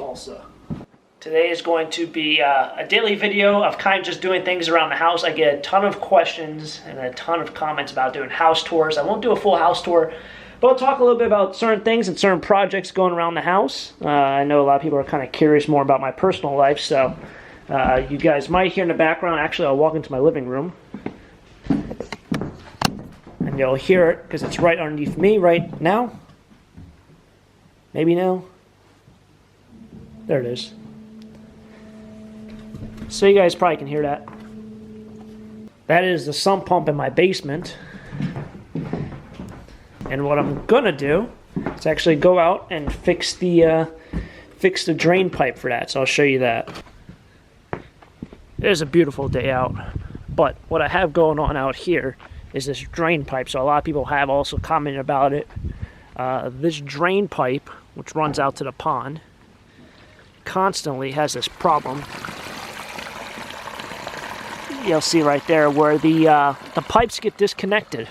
salsa. Today is going to be a daily video of kind of just doing things around the house. I get a ton of questions and a ton of comments about doing house tours. I won't do a full house tour, but I'll talk a little bit about certain things and certain projects going around the house. I know a lot of people are kind of curious more about my personal life, so you guys might hear in the background. Actually, I'll walk into my living room, and you'll hear it because it's right underneath me right now. Maybe now. There it is. So you guys probably can hear that. That is the sump pump in my basement. And what I'm gonna do is actually go out and fix the drain pipe for that. So I'll show you that. It is a beautiful day out, but what I have going on out here is this drain pipe. So a lot of people have also commented about it. This drain pipe, which runs out to the pond, constantly has this problem. You'll see right there where the pipes get disconnected.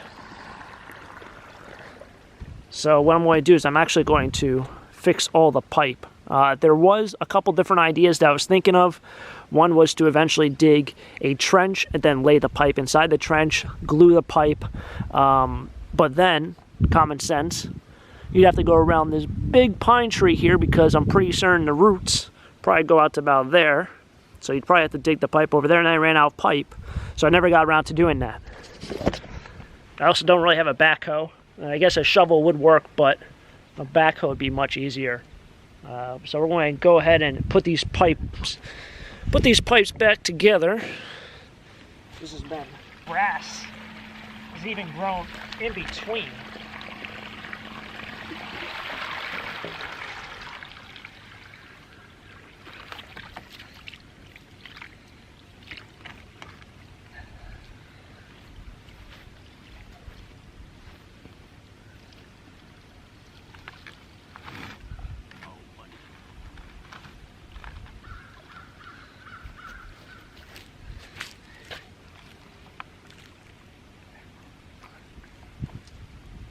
So what I'm going to do is I'm actually going to fix all the pipe. There was a couple different ideas that I was thinking of. One was to eventually dig a trench and then lay the pipe inside the trench, glue the pipe. But then, common sense, you'd have to go around this big pine tree here because I'm pretty certain the roots probably go out to about there. So you'd probably have to dig the pipe over there, and I ran out of pipe. So I never got around to doing that. I also don't really have a backhoe. I guess a shovel would work, but a backhoe would be much easier. So we're going to go ahead and put these pipes back together. This has been grass. Has even grown in between.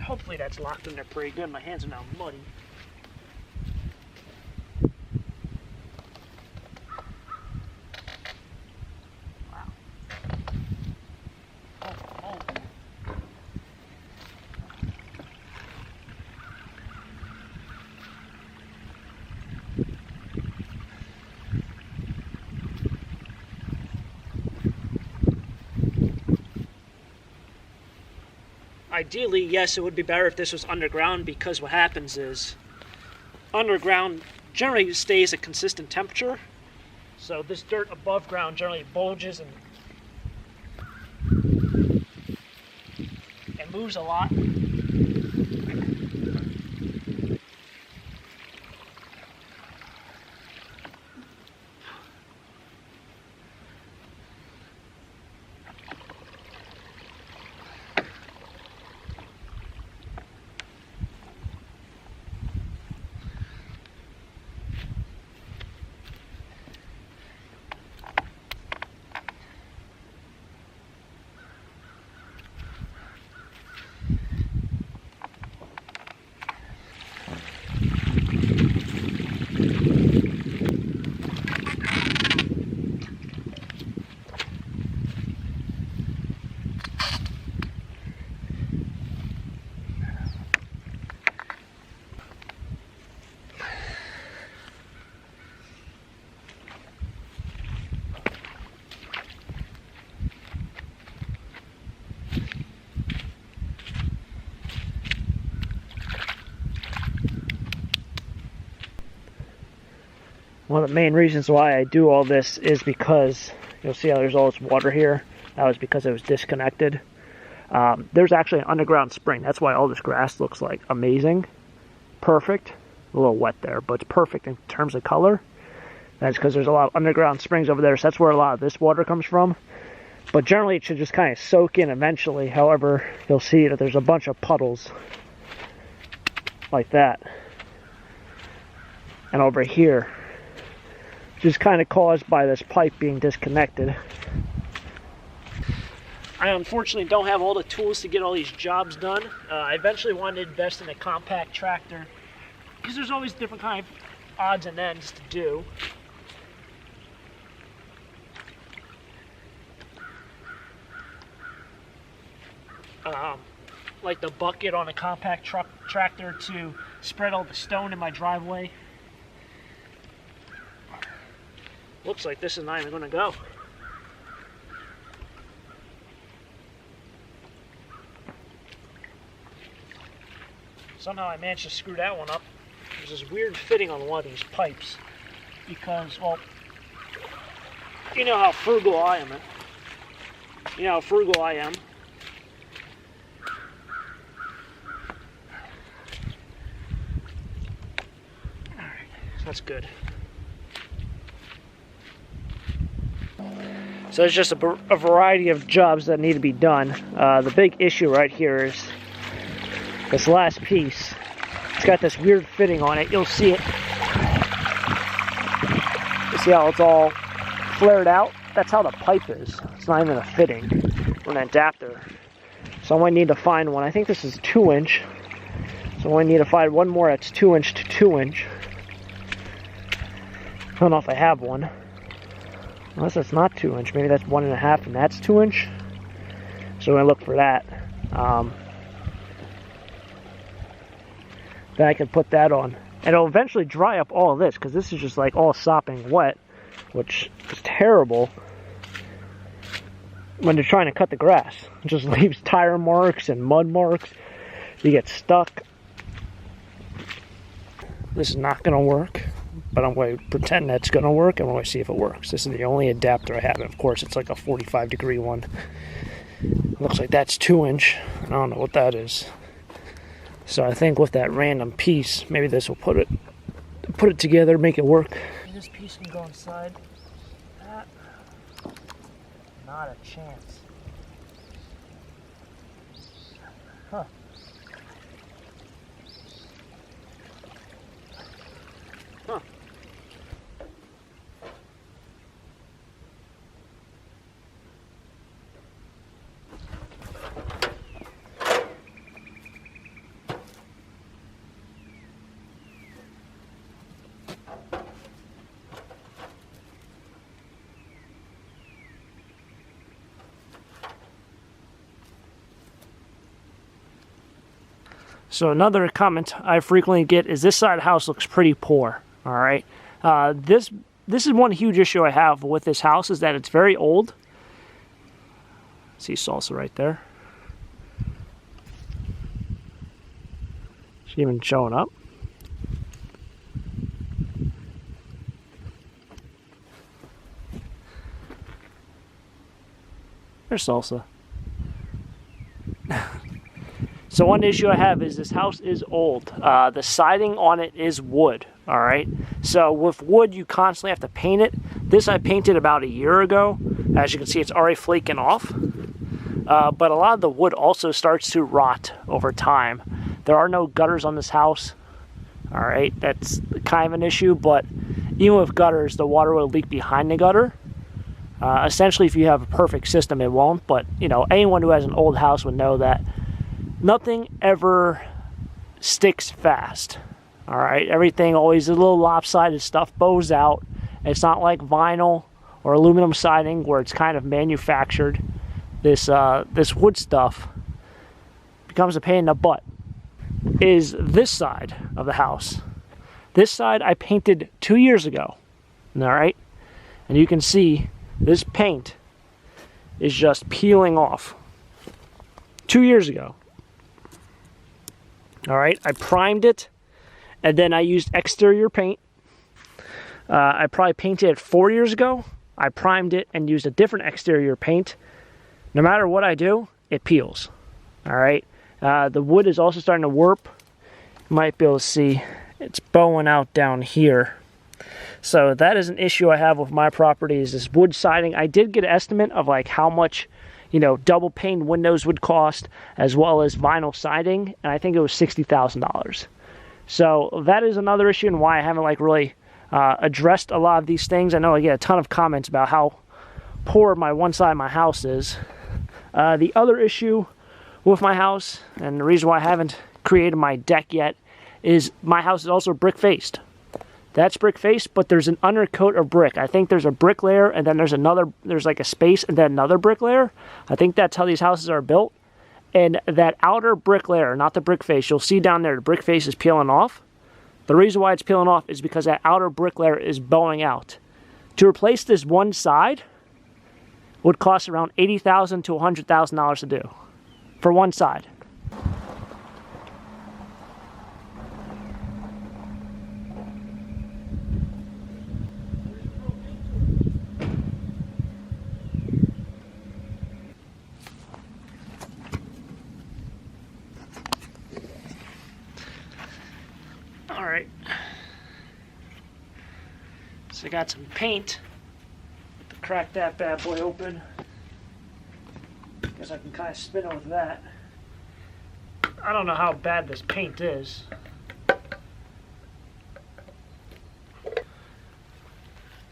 Hopefully that's locked in there pretty good. My hands are now muddy. Wow. Oh. Ideally, yes, it would be better if this was underground, because what happens is underground generally stays a consistent temperature. So this dirt above ground generally bulges and moves a lot. One of the main reasons why I do all this is because you'll see how there's all this water here. That was because it was disconnected. There's actually an underground spring. That's why all this grass looks like amazing. Perfect. A little wet there, but it's perfect in terms of color. That's because there's a lot of underground springs over there, so that's where a lot of this water comes from. But generally it should just kind of soak in eventually. However, you'll see that there's a bunch of puddles like that. And over here, which is kind of caused by this pipe being disconnected. I unfortunately don't have all the tools to get all these jobs done. I eventually wanted to invest in a compact tractor because there's always different kind of odds and ends to do. Like the bucket on a compact tractor to spread all the stone in my driveway. Looks like this is not even going to go. Somehow I managed to screw that one up. There's this weird fitting on one of these pipes because, well, you know how frugal I am. You know how frugal I am. That's good. So there's just a variety of jobs that need to be done. The big issue right here is this last piece. It's got this weird fitting on it. You'll see it. You see how it's all flared out? That's how the pipe is. It's not even a fitting or an adapter. So I might need to find one. I think this is 2-inch. So I need to find one more that's 2-inch to 2-inch. I don't know if I have one. Unless it's not 2-inch. Maybe that's 1.5 and that's 2-inch. So we're going to look for that. Then I can put that on. And it'll eventually dry up all of this, because this is just like all sopping wet, which is terrible when you're trying to cut the grass. It just leaves tire marks and mud marks. You get stuck. This is not going to work. But I'm going to pretend that's going to work, and we're going to see if it works. This is the only adapter I have, and of course it's like a 45-degree one. It looks like that's 2-inch. I don't know what that is. So I think with that random piece, maybe this will put it together, make it work. This piece can go inside. That, not a chance. Huh. Huh. So another comment I frequently get is this side of the house looks pretty poor. All right, this is one huge issue I have with this house is that it's very old. See Salsa right there. She's even showing up. There's Salsa. So one issue I have is this house is old. The siding on it is wood, all right? So with wood, you constantly have to paint it. This I painted about a year ago. As you can see, it's already flaking off. But a lot of the wood also starts to rot over time. There are no gutters on this house, all right? That's kind of an issue, but even with gutters, the water will leak behind the gutter. Essentially, if you have a perfect system, it won't. But, you know, anyone who has an old house would know that nothing ever sticks fast, all right? Everything always is a little lopsided, stuff bows out. It's not like vinyl or aluminum siding where it's kind of manufactured. This wood stuff becomes a pain in the butt. Is this side of the house. This side I painted 2 years ago, all right? And you can see this paint is just peeling off. 2 years ago. All right, I primed it, and then I used exterior paint. I probably painted it 4 years ago. I primed it and used a different exterior paint. No matter what I do, it peels. All right, the wood is also starting to warp. You might be able to see it's bowing out down here. So that is an issue I have with my property is this wood siding. I did get an estimate of like how much, you know, double pane windows would cost, as well as vinyl siding, and I think it was $60,000. So that is another issue and why I haven't like really addressed a lot of these things. I know I get a ton of comments about how poor my one side of my house is. The other issue with my house, and the reason why I haven't created my deck yet, is my house is also brick faced. That's brick face, but there's an undercoat of brick. I think there's a brick layer, and then there's like a space, and then another brick layer. I think that's how these houses are built. And that outer brick layer, not the brick face, you'll see down there the brick face is peeling off. The reason why it's peeling off is because that outer brick layer is bowing out. To replace this one side would cost around $80,000 to $100,000 to do for one side. All right, so I got some paint to crack that bad boy open. Guess I can kind of spin it with that. I don't know how bad this paint is.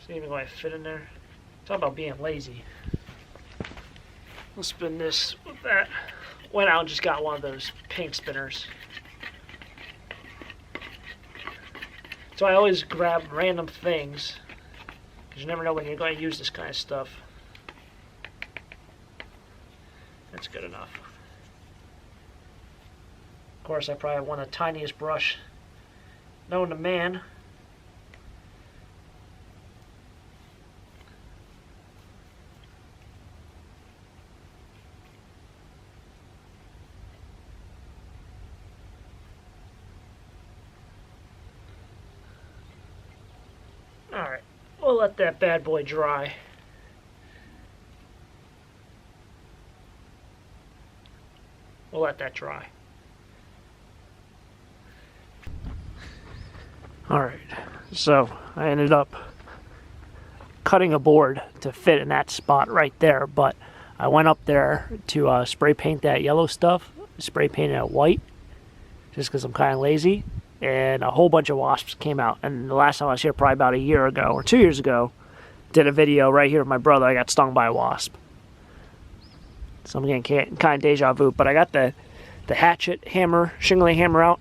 See even going to fit in there. Talk about being lazy. We'll spin this with that. Went out and just got one of those paint spinners. So I always grab random things, because you never know when you're going to use this kind of stuff. That's good enough. Of course, I probably want the tiniest brush known to man. Alright, we'll let that bad boy dry. We'll let that dry. Alright, so I ended up cutting a board to fit in that spot right there, but I went up there to spray paint that yellow stuff, spray painted it white, just because I'm kind of lazy, and a whole bunch of wasps came out. And the last time I was here, probably about a year ago or 2 years ago, did a video right here with my brother. I got stung by a wasp. So I'm getting kind of deja vu, but I got the hatchet hammer, shingling hammer out.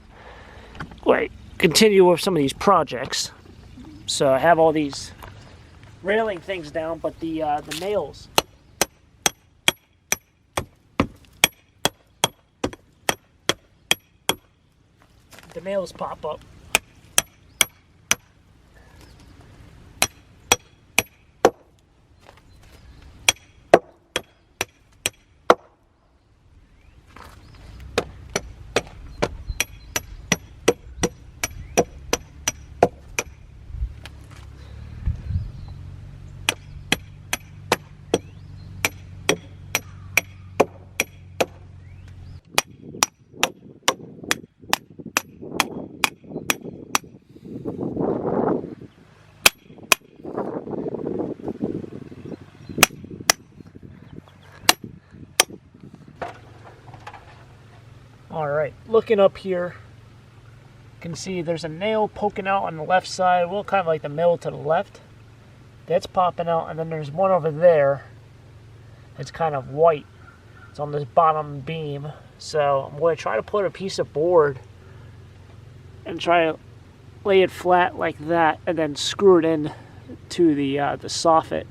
Wait, continue with some of these projects. So I have all these railing things down, but the nails. The nails pop up. Alright, looking up here, you can see there's a nail poking out on the left side, well, kind of like the middle to the left. That's popping out, and then there's one over there that's kind of white. It's on this bottom beam. So I'm going to try to put a piece of board and try to lay it flat like that, and then screw it in to the soffit.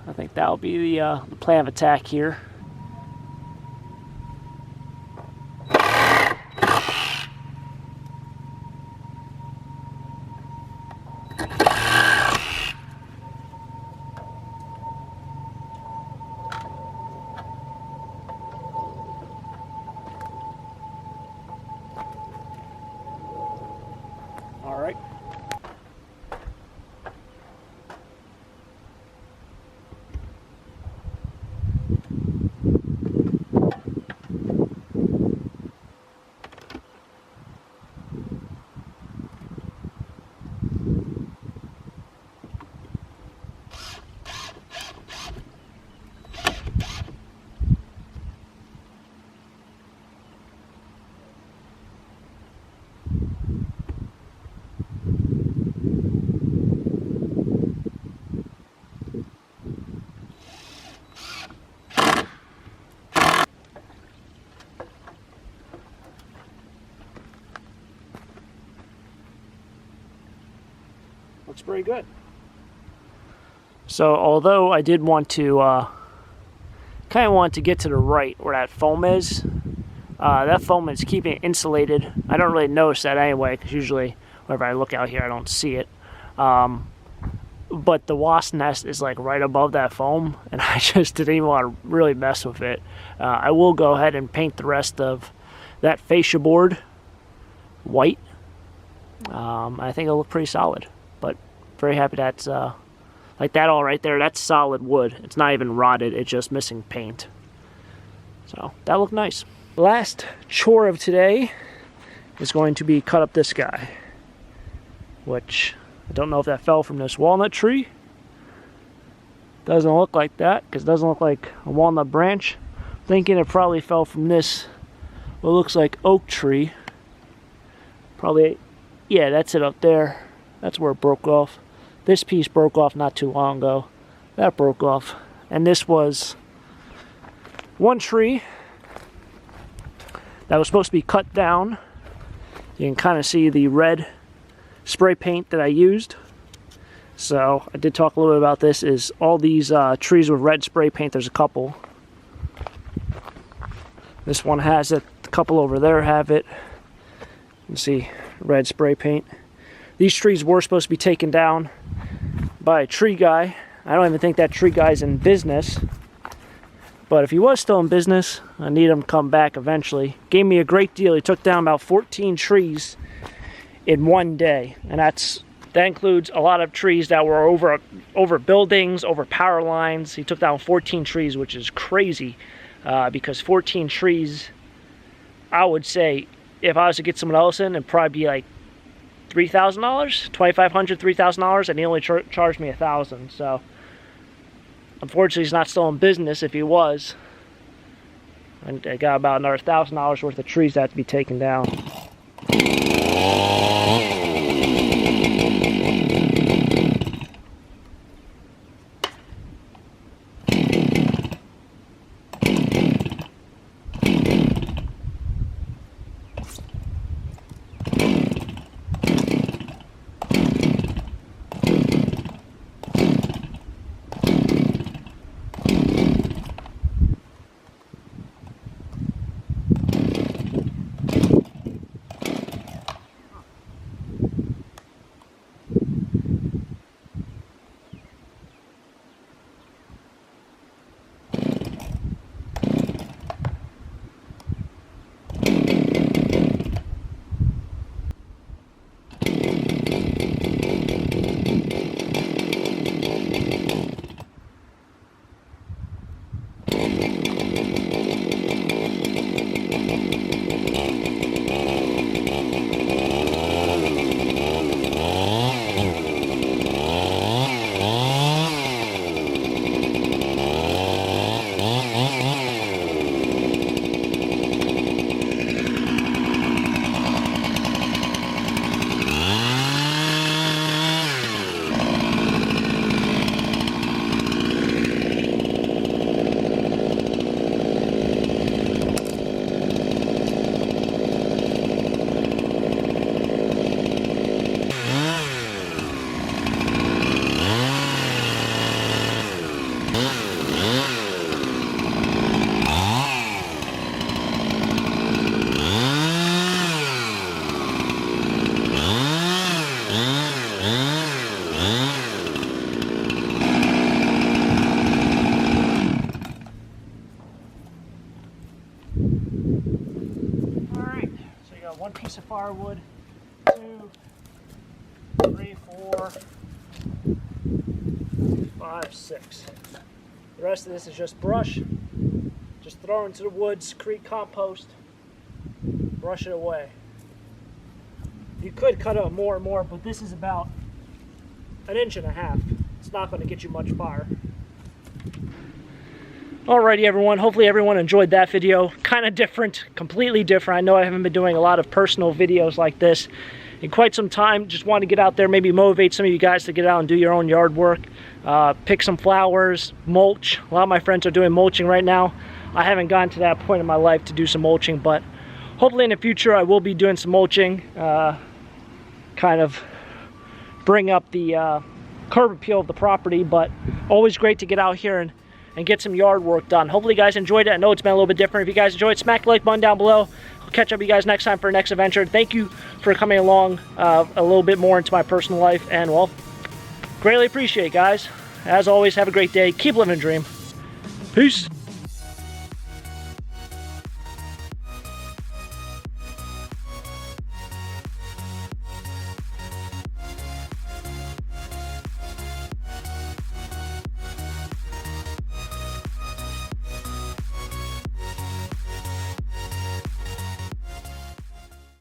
I think that'll be the plan of attack here. All right. looks pretty good. So although I did want to, kind of want to get to the right where that foam is, that foam is keeping it insulated. I don't really notice that anyway, because usually whenever I look out here I don't see it. But the wasp nest is like right above that foam, and I just didn't even want to really mess with it. I will go ahead and paint the rest of that fascia board white. I think it'll look pretty solid, but very happy that's like that all right there. That's solid wood. It's not even rotted, it's just missing paint. So that looked nice. Last chore of today is going to be cut up this guy, which I don't know if that fell from this walnut tree. Doesn't look like that, because it doesn't look like a walnut branch. Thinking it probably fell from this, what looks like oak tree. Probably, yeah, that's it up there. That's where it broke off. This piece broke off not too long ago. That broke off. And this was one tree that was supposed to be cut down. You can kind of see the red spray paint that I used. So I did talk a little bit about this. Is all these trees with red spray paint, there's a couple. This one has it, a couple over there have it. You can see red spray paint. These trees were supposed to be taken down by a tree guy. I don't even think that tree guy's in business. But if he was still in business, I need him to come back eventually. Gave me a great deal. He took down about 14 trees in one day. And that includes a lot of trees that were over buildings, over power lines. He took down 14 trees, which is crazy. Because 14 trees, I would say, if I was to get someone else in, it'd probably be like $3,000, $2,500, $3,000, and he only charged me $1,000. So unfortunately, he's not still in business. If he was, and I got about another $1,000 worth of trees that have to be taken down. One piece of firewood, 2, 3, 4, 5, 6. The rest of this is just brush. Just throw into the woods, create compost, brush it away. You could cut it more and more, but this is about 1.5 inches. It's not going to get you much fire. Alrighty everyone, hopefully everyone enjoyed that video. Kind of different, completely different. I know I haven't been doing a lot of personal videos like this in quite some time. Just want to get out there, maybe motivate some of you guys to get out and do your own yard work. Pick some flowers, mulch. A lot of my friends are doing mulching right now. I haven't gotten to that point in my life to do some mulching, but hopefully in the future I will be doing some mulching. Kind of bring up the curb appeal of the property, but always great to get out here and get some yard work done. Hopefully you guys enjoyed it. I know it's been a little bit different. If you guys enjoyed, smack the like button down below. I'll catch up with you guys next time for our next adventure. Thank you for coming along a little bit more into my personal life, and well, greatly appreciate it, guys. As always, have a great day. Keep living a dream. Peace.